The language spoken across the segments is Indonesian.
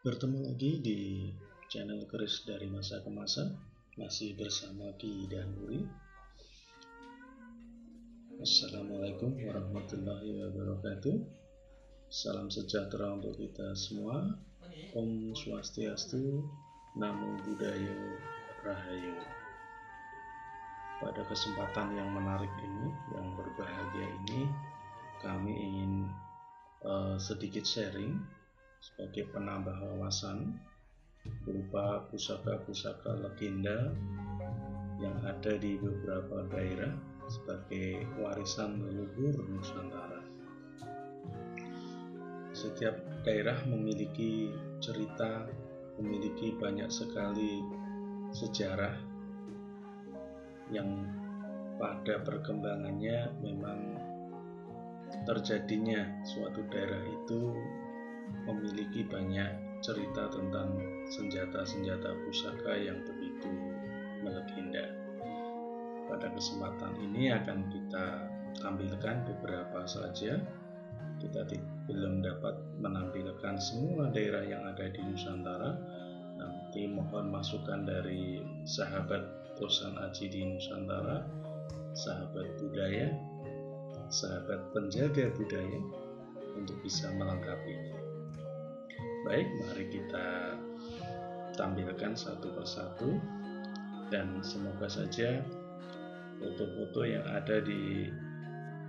Bertemu lagi di channel Keris dari Masa ke Masa, masih bersama Ki dan Uri. Assalamualaikum warahmatullahi wabarakatuh. Salam sejahtera untuk kita semua. Om Swastiastu, Namo Buddhaya, Rahayu. Pada kesempatan yang menarik ini, yang berbahagia ini, kami ingin sedikit sharing sebagai penambah wawasan berupa pusaka-pusaka legenda yang ada di beberapa daerah sebagai warisan leluhur Nusantara. Setiap daerah memiliki cerita, memiliki banyak sekali sejarah yang pada perkembangannya memang terjadinya suatu daerah itu memiliki banyak cerita tentang senjata-senjata pusaka yang begitu melegenda. Pada kesempatan ini akan kita tampilkan beberapa saja. Kita belum dapat menampilkan semua daerah yang ada di Nusantara. Nanti mohon masukan dari sahabat Tosan Aji di Nusantara, sahabat budaya, sahabat penjaga budaya untuk bisa melengkapinya. Baik, mari kita tampilkan satu persatu, dan semoga saja foto-foto yang ada di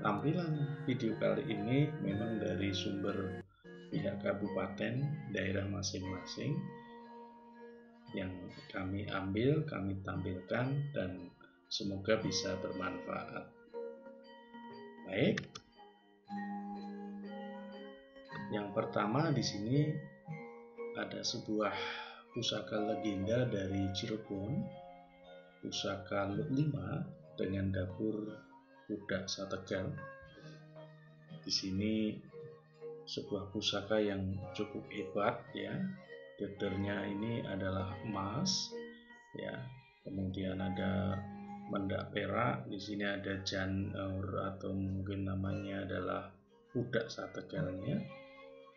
tampilan video kali ini memang dari sumber pihak kabupaten, daerah masing-masing yang kami ambil, kami tampilkan, dan semoga bisa bermanfaat. Baik, yang pertama di sini ada sebuah pusaka legenda dari Cirebon, pusaka Lut 5 dengan dapur Pudak Sategal. Di sini sebuah pusaka yang cukup hebat ya. Dadernya ini adalah emas ya. Kemudian ada mendak perak, di sini ada janur atau mungkin namanya adalah Pudak Sategalnya.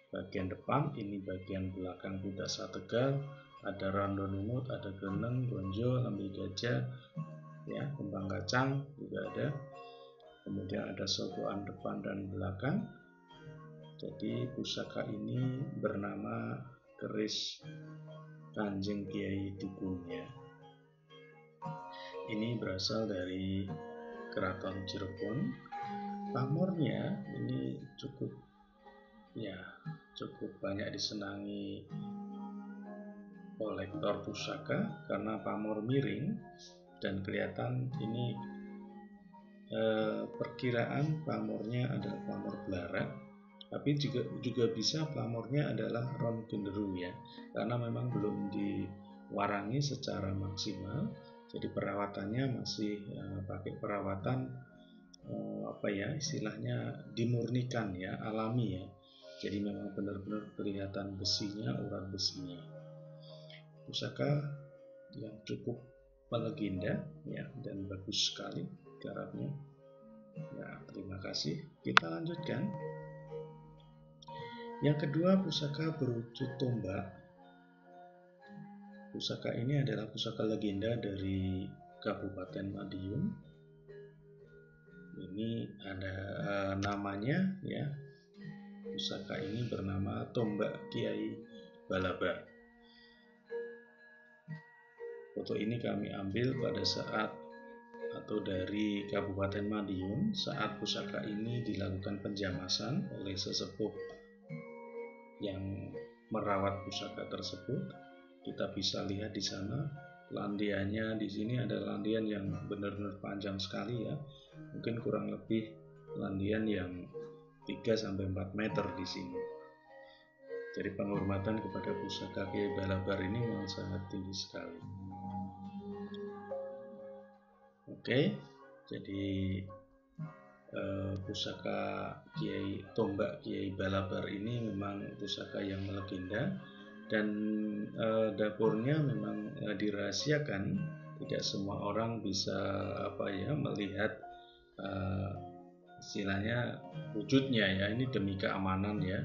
Bagian depan, ini bagian belakang Pudak Sategal, ada rando lumut, ada geneng, gonjo, lambe gajah, ya, kembang kacang juga ada. Kemudian ada sogokan depan dan belakang. Jadi pusaka ini bernama keris Kanjeng Kiai Dukun ya. Ini berasal dari Keraton Cirebon. Pamornya ini cukup banyak disenangi kolektor pusaka karena pamor miring dan kelihatan ini perkiraan pamornya adalah pamor belarak, tapi juga bisa pamornya adalah ron genderu ya, karena memang belum diwarangi secara maksimal. Jadi perawatannya masih pakai perawatan istilahnya dimurnikan ya, alami ya. Jadi memang benar-benar kelihatan besinya, urat besinya. Pusaka yang cukup melegenda ya, dan bagus sekali garapnya. Ya, terima kasih. Kita lanjutkan. Yang kedua, pusaka berwujud tombak. Pusaka ini adalah pusaka legenda dari Kabupaten Madiun. Ini ada namanya ya. Pusaka ini bernama Tombak Kiai Balabar. Foto ini kami ambil pada saat atau dari Kabupaten Madiun saat pusaka ini dilakukan penjamasan oleh sesepuh yang merawat pusaka tersebut. Kita bisa lihat di sana landiannya. Di sini ada landian yang benar-benar panjang sekali ya. Mungkin kurang lebih landian yang 3-4 meter di sini. Jadi penghormatan kepada pusaka Kiai Balabar ini memang sangat tinggi sekali. Oke, jadi pusaka Tombak Kiai Balabar ini memang pusaka yang melegenda, dan dapurnya memang dirahasiakan. Tidak semua orang bisa melihat istilahnya wujudnya ya. Ini demi keamanan ya,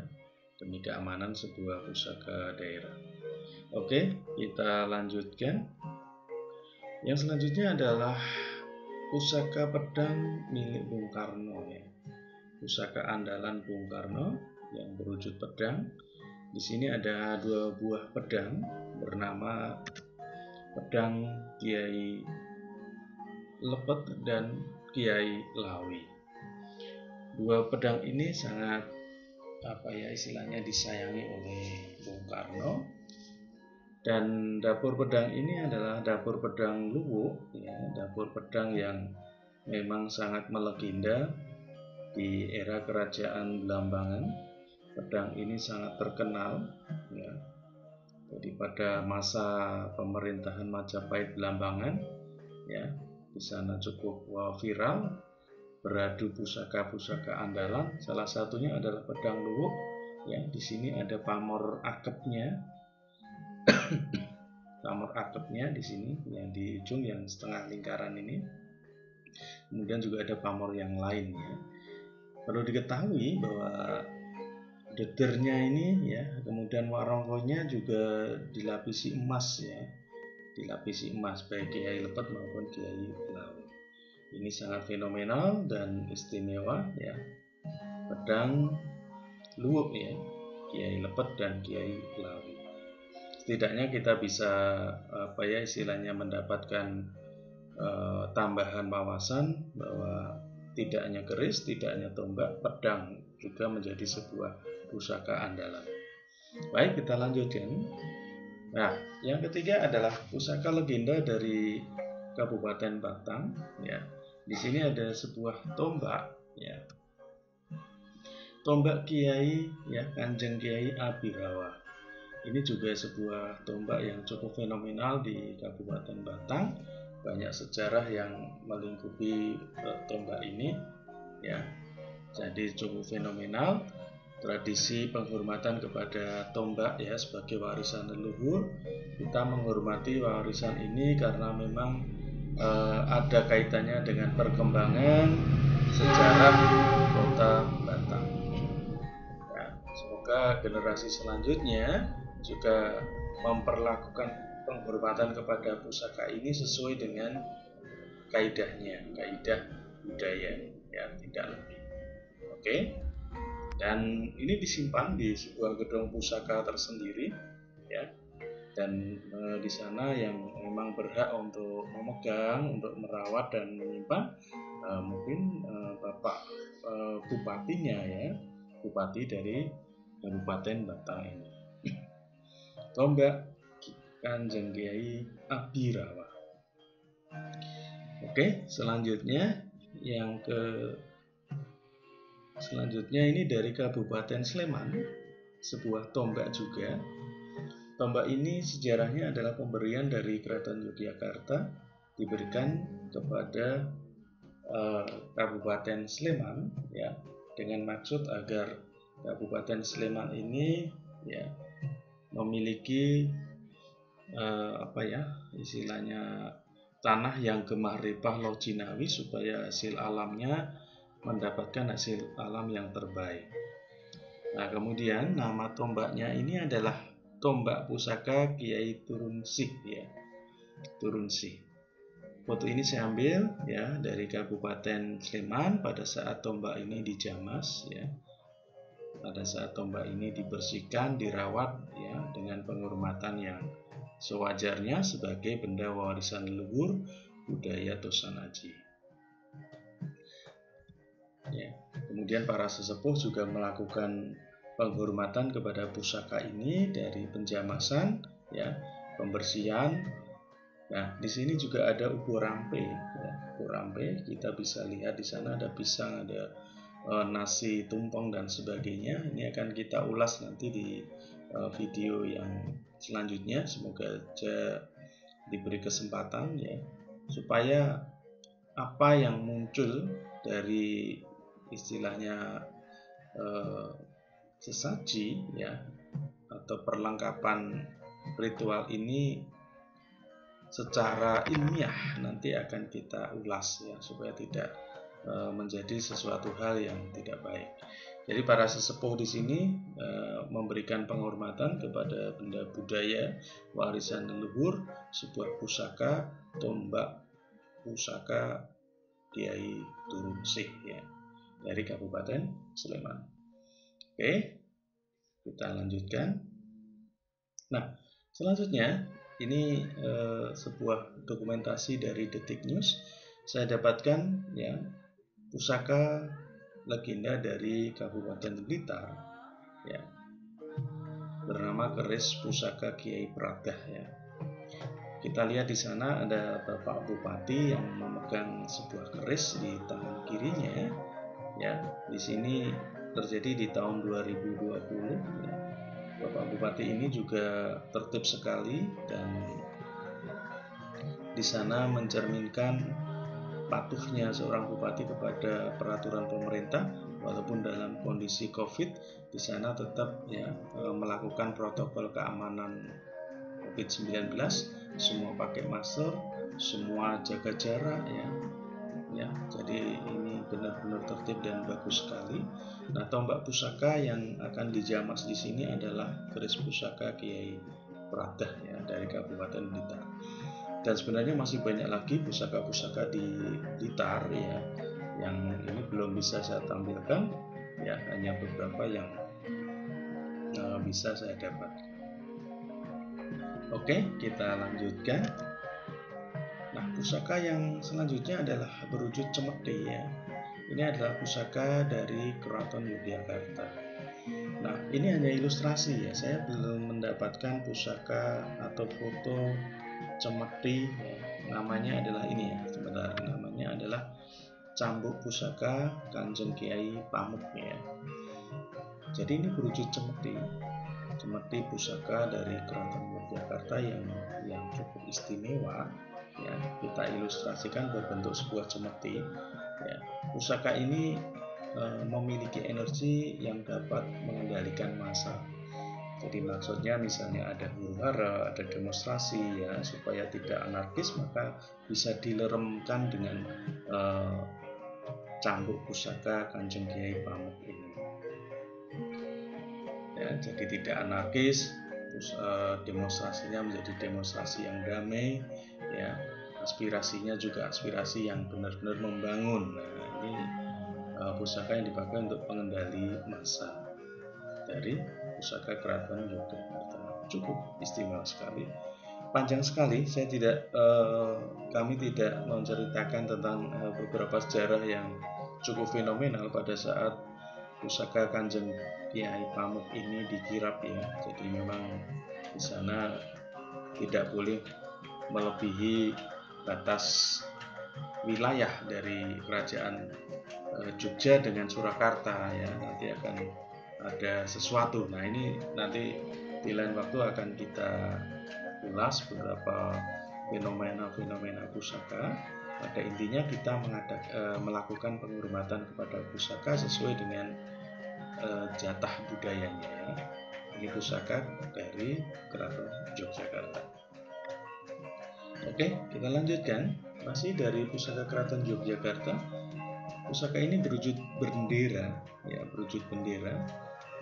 demi keamanan sebuah pusaka daerah. Oke, kita lanjutkan. Yang selanjutnya adalah pusaka pedang milik Bung Karno ya. Pusaka andalan Bung Karno yang berwujud pedang. Di sini ada 2 buah pedang bernama pedang Kiai Lepet dan Kiai Lawi. 2 pedang ini sangat istilahnya disayangi oleh Bung Karno. Dan dapur pedang ini adalah dapur pedang Luwuk ya, dapur pedang yang memang sangat melegenda di era kerajaan Blambangan. Pedang ini sangat terkenal ya. Jadi pada masa pemerintahan Majapahit Blambangan ya, di sana cukup viral beradu pusaka-pusaka andalan. Salah satunya adalah pedang Luwuk ya. Di sini ada pamor akepnya. Pamor akepnya di sini yang di ujung yang setengah lingkaran ini. Kemudian juga ada pamor yang lainnya. Perlu diketahui bahwa dedernya ini ya, kemudian warongkonya juga dilapisi emas ya. Dilapisi emas baik Kiai Lepet maupun Kiai Lawi. Ini sangat fenomenal dan istimewa ya. Pedang Luwuk ya, Kiai Lepet dan Kiai Lawi. Setidaknya kita bisa istilahnya mendapatkan tambahan wawasan bahwa tidak hanya keris, tidak hanya tombak, pedang juga menjadi sebuah pusaka andalan. Baik, kita lanjutkan. Nah, yang ketiga adalah pusaka legenda dari Kabupaten Batang ya. Di sini ada sebuah tombak ya. Tombak Kiai ya, Kanjeng Kiai Abirawa. Ini juga sebuah tombak yang cukup fenomenal di Kabupaten Batang. Banyak sejarah yang melingkupi tombak ini ya. Jadi cukup fenomenal. Tradisi penghormatan kepada tombak ya sebagai warisan leluhur. Kita menghormati warisan ini karena memang ada kaitannya dengan perkembangan sejarah kota Batang. Ya, semoga generasi selanjutnya juga memperlakukan penghormatan kepada pusaka ini sesuai dengan kaidahnya, kaidah budaya ya, tidak lebih. Oke. Dan ini disimpan di sebuah gedung pusaka tersendiri ya. Dan di sana yang memang berhak untuk memegang, untuk merawat dan menyimpan mungkin Bapak bupatinya ya, bupati dari Kabupaten Batang ini. Tombak Kanjeng Kiai Abirawa. Oke, selanjutnya ini dari Kabupaten Sleman, sebuah tombak juga. Tombak ini sejarahnya adalah pemberian dari Keraton Yogyakarta diberikan kepada Kabupaten Sleman ya, dengan maksud agar Kabupaten Sleman ini ya memiliki istilahnya tanah yang gemah ripah lojinawi supaya hasil alamnya mendapatkan hasil alam yang terbaik. Nah, kemudian nama tombaknya ini adalah tombak pusaka Kiai Turunsih ya. Turunsih. Foto ini saya ambil ya dari Kabupaten Sleman pada saat tombak ini dijamas ya. Pada saat tombak ini dibersihkan, dirawat ya dengan penghormatan yang sewajarnya sebagai benda warisan leluhur budaya Tosan Aji. Ya. Kemudian para sesepuh juga melakukan penghormatan kepada pusaka ini dari penjamasan, ya, pembersihan. Nah, di sini juga ada ubo rampe. Ya. Ubo rampe kita bisa lihat di sana ada pisang, ada nasi tumpeng dan sebagainya. Ini akan kita ulas nanti di video yang selanjutnya. Semoga saja diberi kesempatan ya supaya apa yang muncul dari istilahnya sesaji ya atau perlengkapan ritual ini secara ilmiah nanti akan kita ulas ya supaya tidak menjadi sesuatu hal yang tidak baik. Jadi para sesepuh di sini memberikan penghormatan kepada benda budaya, warisan leluhur, sebuah pusaka, tombak pusaka Kiai Turun Sih ya, dari Kabupaten Sleman. Oke, kita lanjutkan. Nah, selanjutnya ini sebuah dokumentasi dari Detik News. Saya dapatkan ya pusaka legenda dari Kabupaten Blitar ya, bernama keris pusaka Kiai Pradah ya. Kita lihat di sana ada Bapak Bupati yang memegang sebuah keris di tangan kirinya ya. Di sini terjadi di tahun 2020 ya. Bapak Bupati ini juga tertib sekali dan di sana mencerminkan patuhnya seorang bupati kepada peraturan pemerintah, walaupun dalam kondisi COVID di sana tetap ya melakukan protokol keamanan COVID-19, semua pakai masker, semua jaga jarak ya. Jadi ini benar-benar tertib dan bagus sekali. Nah, tombak pusaka yang akan dijamas di sini adalah keris pusaka Kiai Pradah ya dari Kabupaten Blitar. Dan sebenarnya masih banyak lagi pusaka-pusaka di Blitar ya, yang ini belum bisa saya tampilkan ya, hanya beberapa yang bisa saya dapat. Oke, kita lanjutkan. Nah, pusaka yang selanjutnya adalah berwujud cemeti ya. Ini adalah pusaka dari Keraton Yogyakarta. Nah, ini hanya ilustrasi ya, saya belum mendapatkan pusaka atau foto cemeti ya. Namanya adalah ini ya, sebentar, namanya adalah cambuk pusaka Kanjeng Kiai Pamuk ya. Jadi ini berwujud cemeti pusaka dari Keraton Yogyakarta yang cukup istimewa ya. Kita ilustrasikan berbentuk sebuah cemeti ya. Pusaka ini memiliki energi yang dapat mengendalikan massa. Jadi maksudnya misalnya ada huru-hara, ada demonstrasi ya, supaya tidak anarkis, maka bisa dileremkan dengan cambuk pusaka Kanjeng Kiai Pamuk ini. Ya, jadi tidak anarkis, terus demonstrasinya menjadi demonstrasi yang damai, ya, aspirasinya juga aspirasi yang benar-benar membangun. Nah, ini pusaka yang dipakai untuk pengendali massa dari pusaka Keraton Yogyakarta. Cukup istimewa sekali, panjang sekali. Saya kami tidak menceritakan tentang beberapa sejarah yang cukup fenomenal pada saat pusaka Kanjeng Kiai Pamuk ini dikirap ya. Jadi memang di sana tidak boleh melebihi batas wilayah dari kerajaan Jogja dengan Surakarta ya. Nanti akan ada sesuatu. Nah, ini nanti di lain waktu akan kita ulas beberapa fenomena pusaka. Pada intinya kita melakukan penghormatan kepada pusaka sesuai dengan jatah budayanya. Ini pusaka dari Keraton Yogyakarta. Oke, kita lanjutkan. Masih dari pusaka Keraton Yogyakarta. Pusaka ini berwujud bendera, ya, berwujud bendera.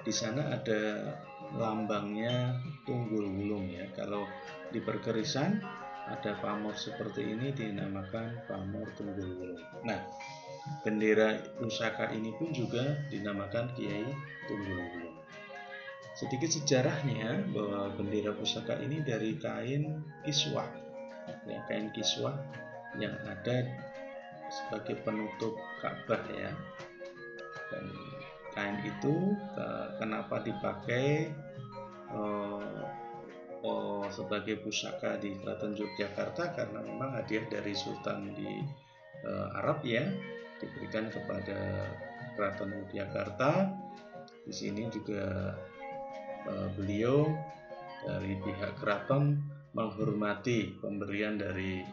Di sana ada lambangnya Tunggul Wulung ya. Kalau di perkerisan ada pamor seperti ini dinamakan pamor Tunggul Wulung. Nah, bendera pusaka ini pun juga dinamakan Kiai Tunggul Wulung. Sedikit sejarahnya bahwa bendera pusaka ini dari kain kiswah, ya, kain kiswah yang ada sebagai penutup Ka'bah ya. Dan kain itu kenapa dipakai sebagai pusaka di Keraton Yogyakarta? Karena memang hadiah dari Sultan di Arab ya, diberikan kepada Keraton Yogyakarta. Di sini juga beliau dari pihak keraton menghormati pemberian dari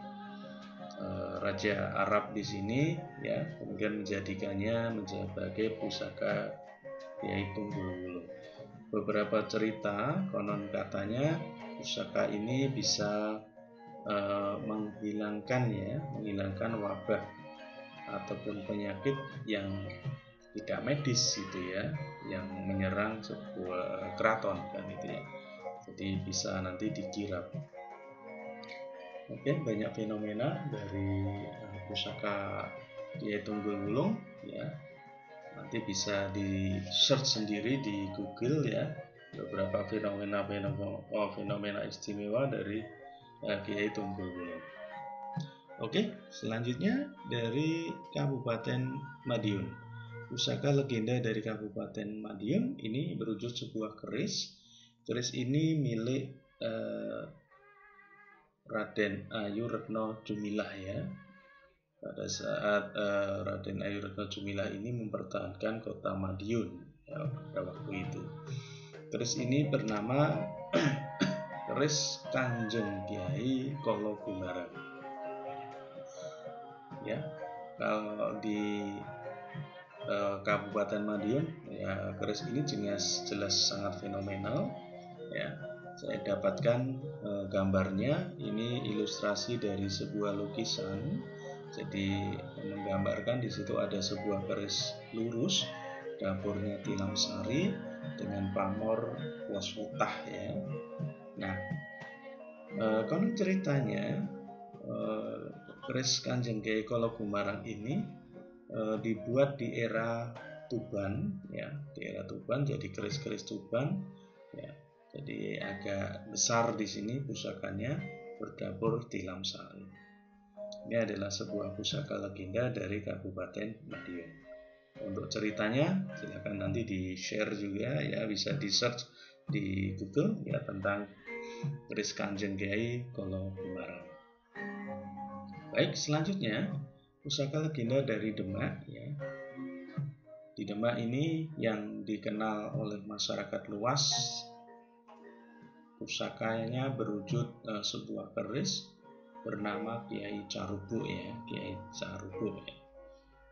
Raja Arab di sini ya, kemudian menjadikannya sebagai pusaka Kiai Tunggul Wulung. Beberapa cerita konon katanya pusaka ini bisa menghilangkan wabah ataupun penyakit yang tidak medis gitu ya, yang menyerang sebuah keraton kan itu ya. Jadi bisa nanti dikirap. Oke, banyak fenomena dari pusaka Kiai Tunggul Wulung ya. Nanti bisa di search sendiri di Google ya, beberapa fenomena istimewa dari Kiai Tunggul Wulung. Oke, selanjutnya dari Kabupaten Madiun. Pusaka legenda dari Kabupaten Madiun ini berwujud sebuah keris. Keris ini milik Raden Ayu Retno Jumilah ya. Pada saat Raden Ayu Retno Jumilah ini mempertahankan kota Madiun ya, pada waktu itu. Keris ini bernama Keris Kanjeng Kiai Kolo Gumarang. Ya, kalau di Kabupaten Madiun ya, keris ini jelas sangat fenomenal ya. Saya dapatkan gambarnya, ini ilustrasi dari sebuah lukisan. Jadi menggambarkan di situ ada sebuah keris lurus, dapurnya tilam sari dengan pamor waswutah ya. Nah, konon ceritanya keris Kanjeng Kiai Kolo Gumarang ini dibuat di era Tuban ya, di era Tuban, jadi keris-keris Tuban ya. Jadi agak besar di sini pusakanya, berdapur tilam sari. Ini adalah sebuah pusaka legenda dari Kabupaten Madiun. Untuk ceritanya silakan nanti di share juga ya, bisa di search di Google ya tentang keris Kanjeng Kiai Kolo Gumarang. Baik, selanjutnya pusaka legenda dari Demak ya. Di Demak ini yang dikenal oleh masyarakat luas, pusakanya berwujud sebuah keris bernama Kiai Carubu ya, Kiai Carubu ya.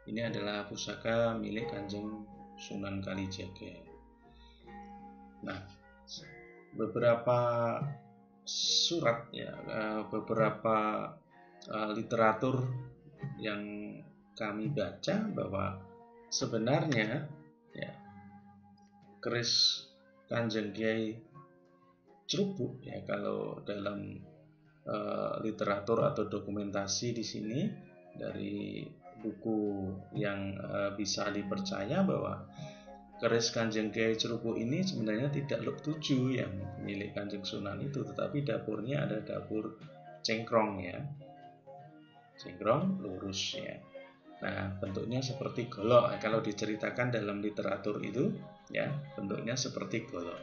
Ini adalah pusaka milik Kanjeng Sunan Kalijaga. Nah, beberapa surat ya, beberapa literatur yang kami baca bahwa sebenarnya ya, keris Kanjeng Kiai Cerubuk ya, kalau dalam literatur atau dokumentasi di sini dari buku yang bisa dipercaya, bahwa keris Kanjeng Kiai Cerubuk ini sebenarnya tidak luk tuju yang milik Kanjeng Sunan itu, tetapi dapurnya ada dapur cengkrong ya, cengkrong lurus ya. Nah, bentuknya seperti golok. Kalau diceritakan dalam literatur itu ya, bentuknya seperti golok.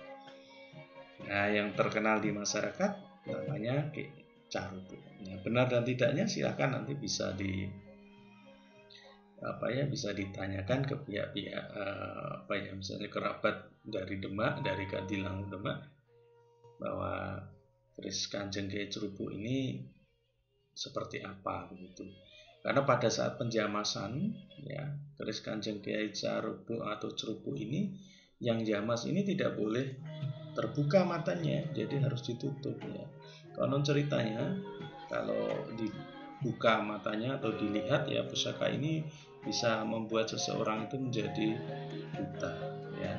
Nah, yang terkenal di masyarakat namanya Kiai Carubu. Nah, benar dan tidaknya silakan nanti bisa bisa ditanyakan ke pihak-pihak misalnya kerabat dari Demak, dari Kadilangu Demak, bahwa keris Kanjeng Kiai Cerubuk ini seperti apa begitu. Karena pada saat penjamasan ya, keris Kanjeng Kiai Cerubuk atau Cerubuk ini, yang jamas ini tidak boleh terbuka matanya, jadi harus ditutup ya. Konon ceritanya kalau dibuka matanya atau dilihat ya, pusaka ini bisa membuat seseorang itu menjadi buta ya.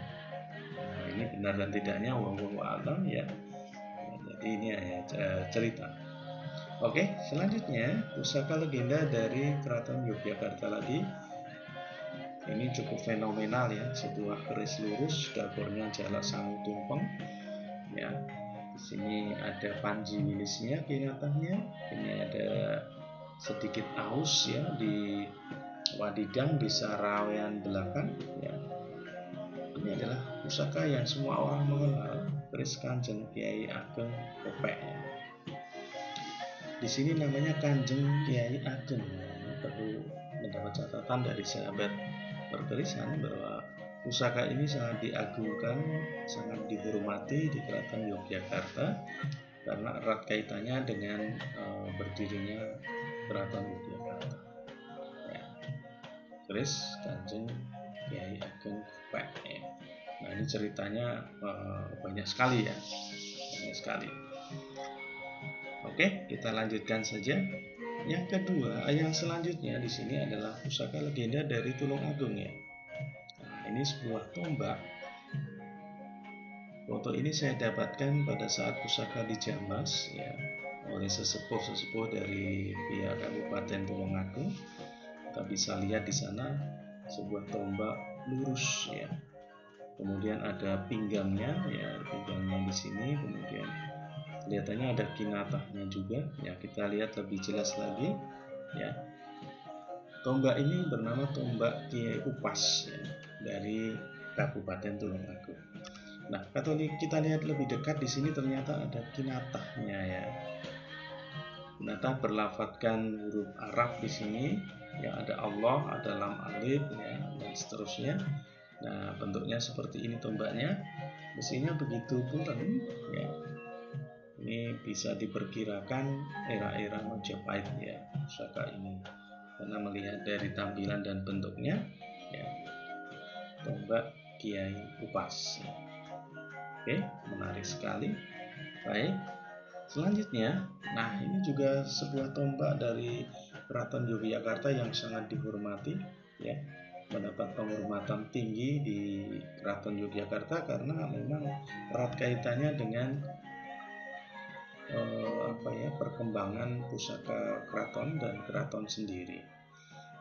Nah, ini benar dan tidaknya wallahu a'lam ya. Jadi ini hanya cerita. Oke, selanjutnya pusaka legenda dari Keraton Yogyakarta lagi. Ini cukup fenomenal ya, sebuah keris lurus, dapurnya Jalak Sangu Tumpeng ya. Di sini ada panji wilisnya kelihatannya. Ini ada sedikit aus ya di Wadidang, Desa Rawean Belakang ya. Ini adalah pusaka yang semua orang mengenal, keris Kanjeng Kiai Ageng Kopek ya. Di sini namanya Kanjeng Kiai Ageng. Perlu mendapat catatan dari sahabat perkerisan bahwa pusaka ini sangat diagungkan, sangat dihormati di Keraton Yogyakarta karena erat kaitannya dengan berdirinya Keraton Yogyakarta. Ya. Keris Kanjeng Kiai Ageng Kopek ya. Nah, ini ceritanya banyak sekali ya, banyak sekali. Oke, kita lanjutkan saja. Yang kedua, yang selanjutnya di sini adalah pusaka legenda dari Tulung Agung ya. ini sebuah tombak. Foto ini saya dapatkan pada saat pusaka di Jambas ya, oleh sesepuh dari pihak Kabupaten Tulungagung. Kita bisa lihat di sana sebuah tombak lurus ya. Kemudian ada pinggangnya ya, pinggangnya di sini. Kemudian kelihatannya ada kinatahnya juga ya. Kita lihat lebih jelas lagi ya. Tombak ini bernama tombak Kiai Upas ya, dari Kabupaten Tulungagung. Nah, kalau kita lihat lebih dekat di sini ternyata ada kinatahnya ya. Kinatah berlafadzkan huruf Arab di sini. Ya, ada Allah, ada lam alif ya, dan seterusnya. Nah, bentuknya seperti ini tombaknya. Mesinnya begitu pulen ya. Ini bisa diperkirakan era-era Majapahit ya, pusaka ini. Karena melihat dari tampilan dan bentuknya ya, tombak Kiai Upas ya. Oke, menarik sekali. Baik, selanjutnya, nah ini juga sebuah tombak dari Keraton Yogyakarta yang sangat dihormati ya, mendapat penghormatan tinggi di Keraton Yogyakarta karena memang erat kaitannya dengan perkembangan pusaka keraton dan keraton sendiri.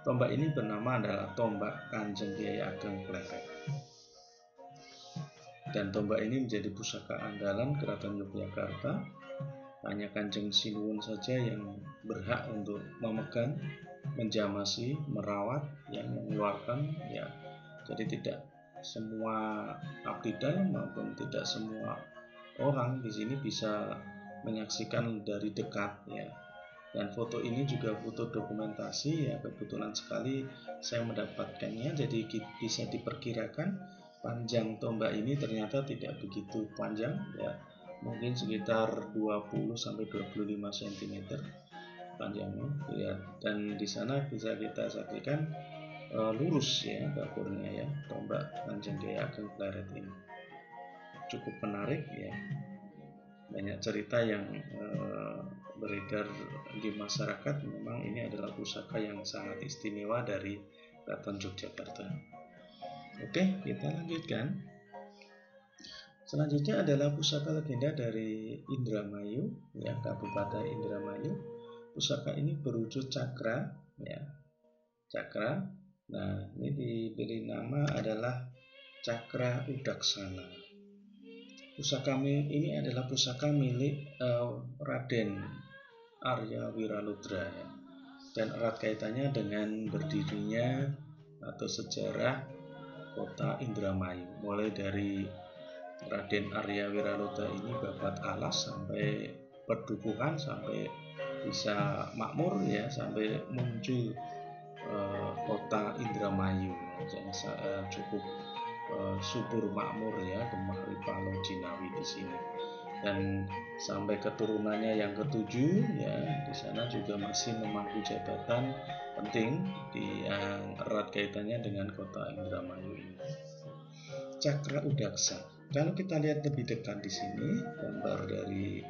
Tombak ini bernama adalah tombak Kanjeng Kyai Ageng Pleret. Dan tombak ini menjadi pusaka andalan Keraton Yogyakarta. Hanya Kanjeng Sinuwun saja yang berhak untuk memegang, menjamasi, merawat, yang mengeluarkan ya. Jadi tidak semua abdi dalam maupun tidak semua orang di sini bisa menyaksikan dari dekat ya. Dan foto ini juga foto dokumentasi ya, kebetulan sekali saya mendapatkannya, jadi bisa diperkirakan panjang tombak ini ternyata tidak begitu panjang ya, mungkin sekitar 20-25 cm panjangnya ya. Dan di sana bisa kita saksikan lurus ya dapurnya ya, tombak Kanjeng Kyai Ageng Pleret ini cukup menarik ya. Banyak cerita yang beredar di masyarakat, memang ini adalah pusaka yang sangat istimewa dari Keraton Yogyakarta. Oke, kita lanjutkan. Selanjutnya adalah pusaka legenda dari Indramayu ya, Kabupaten Indramayu. Pusaka ini berwujud cakra ya, cakra. Nah, ini diberi nama adalah Cakra Udaksana. Pusaka ini adalah pusaka milik Raden Arya Wiraludra ya, dan erat kaitannya dengan berdirinya atau sejarah kota Indramayu, mulai dari Raden Arya Wiraludra ini babat alas sampai perdukuhan, sampai bisa makmur ya, sampai muncul kota Indramayu yang cukup subur makmur ya, Gemah Ripalo Jinawi di sini. Dan sampai keturunannya yang ketujuh ya, di sana juga masih memangku jabatan penting yang erat kaitannya dengan kota Indramayu ini. Cakra Udaksa. Kalau kita lihat lebih dekat di sini gambar dari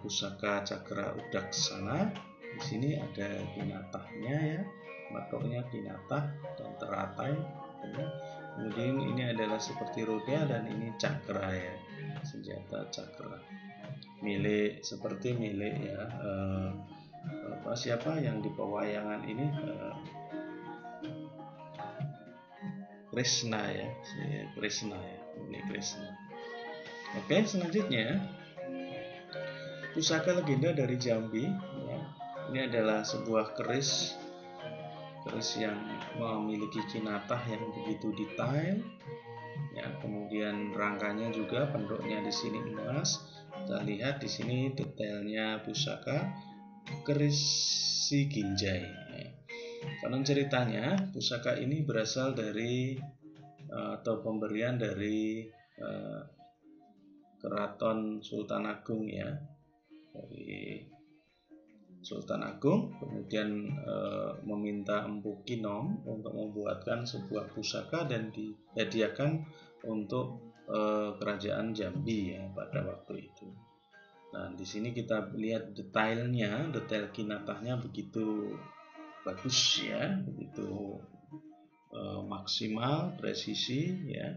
pusaka Cakra Udaksana, di sini ada kinatahnya ya, matoknya kinatah dan teratai. Kemudian ini adalah seperti roda dan ini cakra ya, senjata cakra milik ya siapa yang di pewayangan ini, Krishna ya, Krishna ya, ini Krishna. Oke, selanjutnya pusaka legenda dari Jambi ya. Ini adalah sebuah keris yang memiliki kinatah yang begitu detail ya, kemudian rangkanya juga bentuknya di sini emas. Kita lihat di sini detailnya pusaka keris si Ginjai ya. Konon ceritanya pusaka ini berasal dari atau pemberian dari Keraton Sultan Agung ya, dari Sultan Agung, kemudian meminta Empu Kinom untuk membuatkan sebuah pusaka dan dihadiahkan untuk kerajaan Jambi ya pada waktu itu. Nah, di sini kita lihat detail kinatahnya begitu bagus ya, begitu maksimal, presisi ya.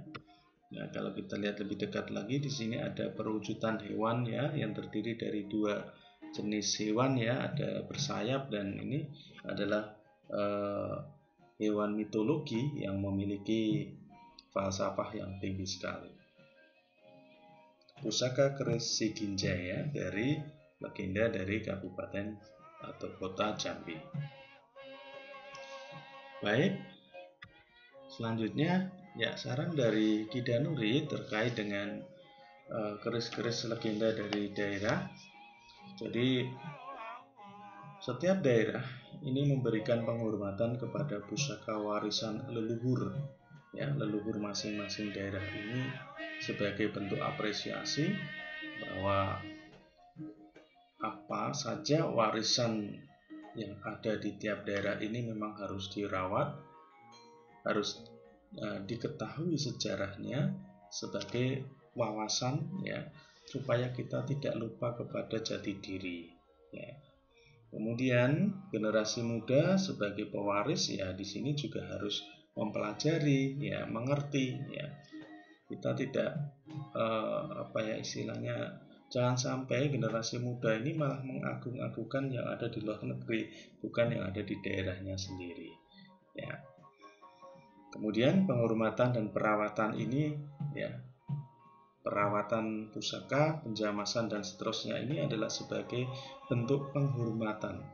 Nah, kalau kita lihat lebih dekat lagi, di sini ada perwujudan hewan ya, yang terdiri dari dua jenis hewan ya, ada bersayap, dan ini adalah hewan mitologi yang memiliki falsafah yang tinggi sekali. Pusaka keris Siginjaya dari legenda dari Kabupaten atau Kota Jambi. Baik, selanjutnya ya saran dari Ki Danuri terkait dengan keris-keris legenda dari daerah. Jadi setiap daerah ini memberikan penghormatan kepada pusaka warisan leluhur ya, leluhur masing-masing daerah ini sebagai bentuk apresiasi bahwa apa saja warisan yang ada di tiap daerah ini memang harus dirawat, harus diketahui sejarahnya sebagai wawasan ya, supaya kita tidak lupa kepada jati diri ya. Kemudian generasi muda sebagai pewaris ya, di sini juga harus mempelajari ya, mengerti ya. Kita tidak istilahnya, jangan sampai generasi muda ini malah mengagung-agungkan yang ada di luar negeri, bukan yang ada di daerahnya sendiri ya. Kemudian penghormatan dan perawatan ini ya, perawatan pusaka, penjamasan dan seterusnya ini adalah sebagai bentuk penghormatan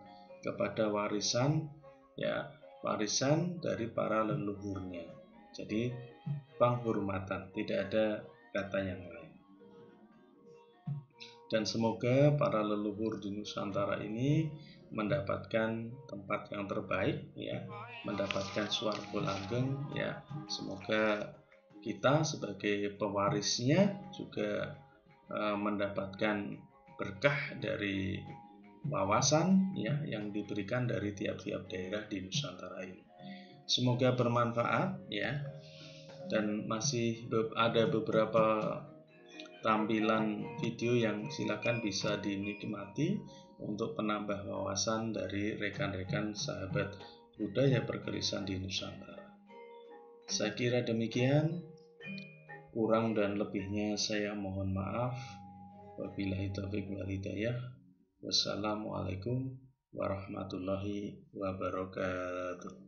kepada warisan ya, warisan dari para leluhurnya. Jadi penghormatan, tidak ada kata yang lain. Dan semoga para leluhur di Nusantara ini mendapatkan tempat yang terbaik ya, mendapatkan swarga langgeng ya. Semoga kita sebagai pewarisnya juga mendapatkan berkah dari wawasan ya yang diberikan dari tiap-tiap daerah di Nusantara ini. Semoga bermanfaat ya, dan masih ada beberapa tampilan video yang silakan bisa dinikmati untuk penambah wawasan dari rekan-rekan sahabat budaya perkerisan di Nusantara. Saya kira demikian. Kurang dan lebihnya saya mohon maaf. Wabillahi taufiq wal hidayah. Wassalamualaikum warahmatullahi wabarakatuh.